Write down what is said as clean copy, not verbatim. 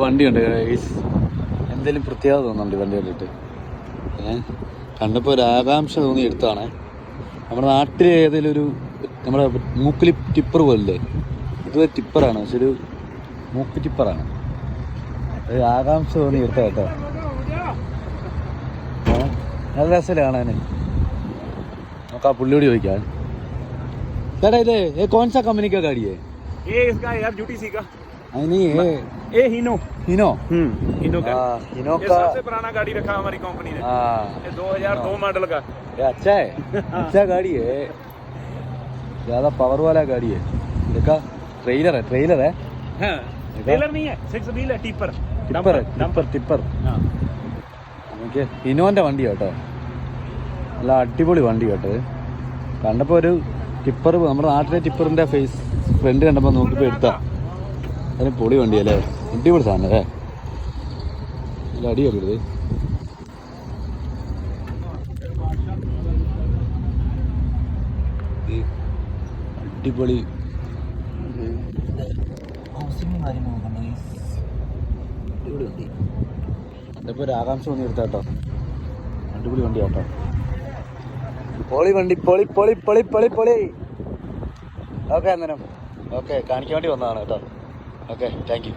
വണ്ടിയുണ്ട് എന്തെങ്കിലും പ്രത്യേകത തോന്നുന്നുണ്ട് വണ്ടി കണ്ടിട്ട്. കണ്ടപ്പോൾ ഒരു ആകാംക്ഷ തോന്നി എടുത്താണ്. നമ്മുടെ നാട്ടിൽ ഏതെങ്കിലും ഒരു നമ്മുടെ മൂക്കിലി ടിപ്പർ പോലല്ലേ, ഇതൊരു ടിപ്പറാണ്, പക്ഷെ ഒരു മൂക്ക് ടിപ്പറാണ്. ഒരു ആകാംക്ഷ തോന്നി എടുത്ത കേട്ടോ. നല്ല രസമല്ലേ കാണാൻ. നമുക്ക് ആ പുള്ളിയോട് ചോദിക്കാം. ചേട്ടാ ഇത് കോൺസാ കമ്പനിക്കാ ഗാഡിയേ? ये इसका यार यूटीसी का नहीं है, ये हीनो हीनो हीनो का हीनो ये का सबसे पुराना गाड़ी रखा हमारी कंपनी ने। ये 2002 मॉडल का। ये अच्छा है, अच्छा गाड़ी है, ज्यादा पावर वाला गाड़ी है। देखा ट्रेलर है, ट्रेलर है। हाँ, ट्रेलर नहीं है, 6 व्हील है, tipper tipper tipper tipper. Okay, ഹിനോൻ്റെ വണ്ടി കേട്ടോ, നല്ല അടിപൊളി വണ്ടി കേട്ടോ. കണ്ടപ്പോൾ ഒരു ടിപ്പർ, നമ്മുടെ നാട്ടിലെ ടിപ്പറിൻ്റെ ഫേസ് ഫ്രണ്ട് കണ്ടപ്പോൾ നോക്കിയപ്പോൾ എടുത്താ. അതിന് പൊളി വണ്ടിയല്ലേ, അടിപൊളി സാധനം അല്ലേ, നല്ല അടിപൊളി. അടിപൊളി അടിപൊളി വണ്ടി. കണ്ടപ്പോൾ ഒരു ആകാംക്ഷ തോന്നി എടുത്താ കേട്ടോ. അടിപൊളി വണ്ടി കേട്ടോ, പൊളി വണ്ടി, പൊളി പൊളി പൊളി പൊളി പൊളി. ഓക്കെ അന്നേരം ഓക്കെ, കാണിക്കാൻ വേണ്ടി വന്നതാണ് കേട്ടോ. Okay, thank you.